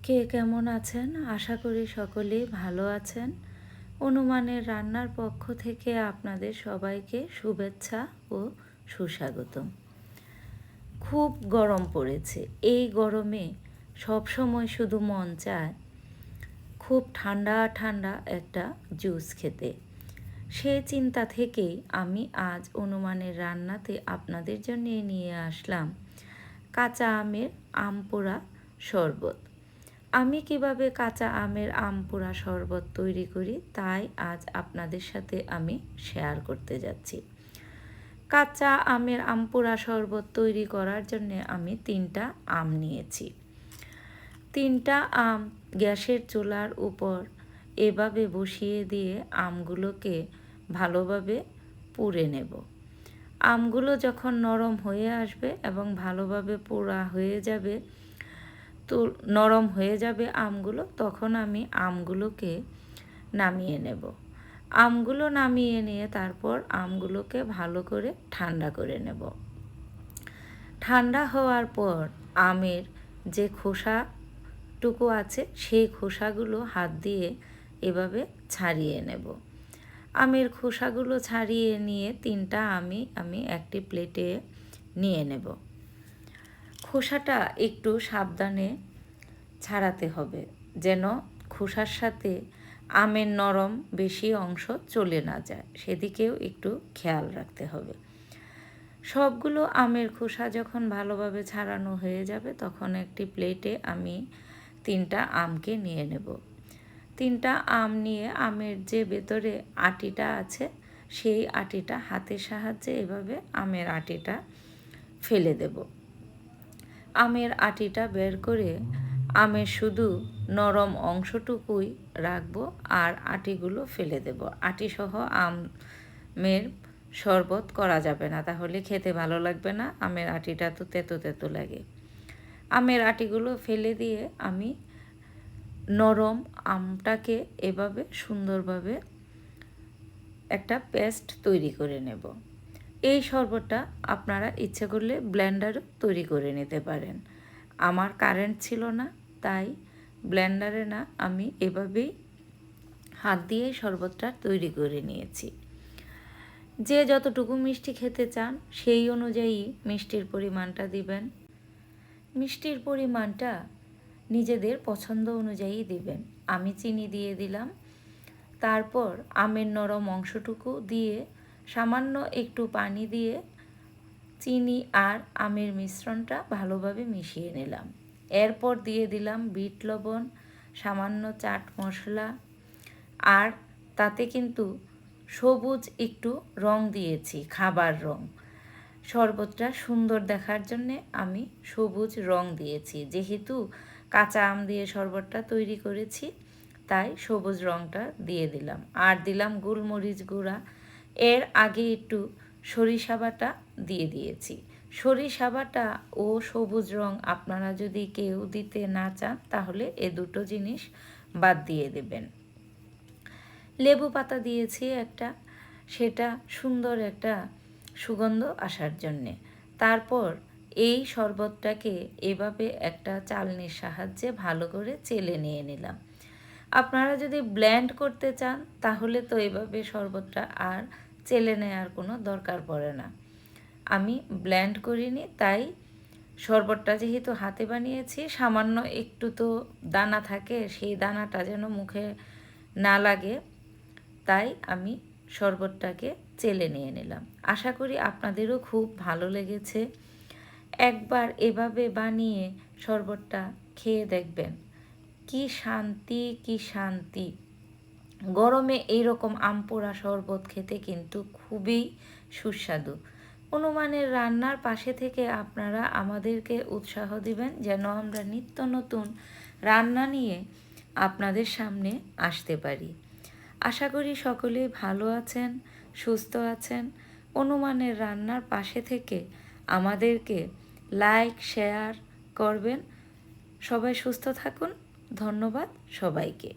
কে কেমন আছেন? আশা করি সকলেই ভালো আছেন। অনুমানের রান্নার পক্ষ থেকে আপনাদের সবাইকে শুভেচ্ছা ও সুস্বাগতম। খুব গরম পড়েছে। এই গরমে সবসময় শুধু মন চায় খুব ঠান্ডা ঠান্ডা একটা জুস খেতে। সেই চিন্তা থেকেই আমি আজ অনুমানের রান্নাতে আপনাদের জন্য নিয়ে আসলাম কাঁচা আমের আম পোড়া শরবত। আমি কিভাবে কাঁচা আমের আম পোড়া শরবত তৈরি করি তাই আজ আপনাদের সাথে আমি শেয়ার করতে যাচ্ছি। কাঁচা আমের আম পোড়া শরবত তৈরি করার জন্য আমি 3টা আম নিয়েছি। 3টা আম গ্যাসের চুলার উপর এভাবে বসিয়ে দিয়ে আমগুলোকে ভালোভাবে পুড়ে নেব। আমগুলো যখন নরম হয়ে আসবে এবং ভালোভাবে পোড়া হয়ে যাবে, তো নরম হয়ে যাবে আমগুলো, তখন আমি আমগুলোকে নামিয়ে নেব। আমগুলো নামিয়ে নিয়ে তারপর আমগুলোকে ভালো করে ঠান্ডা করে নেব। ঠান্ডা হওয়ার পর আমের যে খোসাটুকু আছে সেই খোসাগুলো হাত দিয়ে এভাবে ছাড়িয়ে নেব। আমের খোসাগুলো ছাড়িয়ে নিয়ে 3টা আমি একটি প্লেটে নিয়ে নেব। খোসাটা একটু সাবধানে ছাড়াতে হবে যেন খোসার সাথে আমের নরম বেশি অংশ চলে না যায়, সেদিকেও একটু খেয়াল রাখতে হবে। সবগুলো আমের খোসা যখন ভালোভাবে ছাড়ানো হয়ে যাবে তখন একটি প্লেটে আমি 3টা আমকে নিয়ে নেব। 3টা আম নিয়ে আমের যে ভেতরে আটিটা আছে সেই আটিটা হাতের সাহায্যে এভাবে আমের আটিটা ফেলে দেব। আমের আটিটা বের করে আমের শুধু নরম অংশটুকুই রাখবো আর আটিগুলো ফেলে দেব। আটিসহ আমের শরবত করা যাবে না, তাহলে খেতে ভালো লাগবে না। আমের আটিটা তো তেতো তেতো লাগে। আমের আটিগুলো ফেলে দিয়ে আমি নরম আমটাকে এভাবে সুন্দরভাবে একটা পেস্ট তৈরি করে নেব। এই শরবতটা আপনারা ইচ্ছে করলে ব্লেন্ডারও তৈরি করে নিতে পারেন। আমার কারেন্ট ছিল না তাই ব্লেন্ডারে না, আমি এভাবেই হাত দিয়ে শরবতটা তৈরি করে নিয়েছি। যে যতটুকু মিষ্টি খেতে চান সেই অনুযায়ী মিষ্টির পরিমাণটা দিবেন। মিষ্টির পরিমাণটা নিজেদের পছন্দ অনুযায়ী দিবেন। আমি চিনি দিয়ে দিলাম। তারপর আমের নরম অংশটুকু দিয়ে সামান্য একটু পানি দিয়ে চিনি আর আমের মিশ্রণটা ভালোভাবে মিশিয়ে নিলাম। এরপর দিয়ে দিলাম বিট লবণ, সামান্য চাট মশলা, আর তাতে কিন্তু সবুজ একটু রং দিয়েছি, খাবার রং। শরবতটা সুন্দর দেখার জন্যে আমি সবুজ রং দিয়েছি। যেহেতু কাঁচা আম দিয়ে শরবতটা তৈরি করেছি তাই সবুজ রংটা দিয়ে দিলাম। আর দিলাম গোলমরিচ গুঁড়া। এর আগে একটু সরিষা বাটা দিয়ে দিয়েছি। সরিষা বাটা ও সবুজ রং আপনারা যদি কেউ দিতে না চান তাহলে এ দুটো জিনিস বাদ দিয়ে দেবেন। লেবু পাতা দিয়েছি একটা, সেটা সুন্দর একটা সুগন্ধ আসার জন্যে। তারপর এই শরবতটাকে এভাবে একটা চালনির সাহায্যে ভালো করে চেলে নিয়ে নিলাম। আপনারা যদি ব্লেন্ড করতে চান তাহলে তো এভাবে শরবতটা আর চেলে নেওয়ার কোনো দরকার পড়ে না। আমি ব্লেন্ড করিনি, তাই শরবতটা যেহেতু হাতে বানিয়েছি সামান্য একটু তো দানা থাকে, সেই দানাটা যেন মুখে না লাগে তাই আমি শরবতটাকে চেলে নিয়ে নিলাম। আশা করি আপনাদেরও খুব ভালো লেগেছে। একবার এভাবে বানিয়ে শরবতটা খেয়ে দেখবেন, কি শান্তি কি শান্তি। গরমে এইরকম আম পোড়া শরবত খেতে কিন্তু খুবই সুস্বাদু। অনুমানের রান্নার পাশে থেকে আপনারা আমাদেরকে উৎসাহ দিবেন যেন আমরা নিত্য নতুন রান্না নিয়ে আপনাদের সামনে আসতে পারি। আশা করি সকলেই ভালো আছেন, সুস্থ আছেন। অনুমানের রান্নার পাশে থেকে আমাদেরকে লাইক শেয়ার করবেন। সবাই সুস্থ থাকুন। ধন্যবাদ সবাইকে।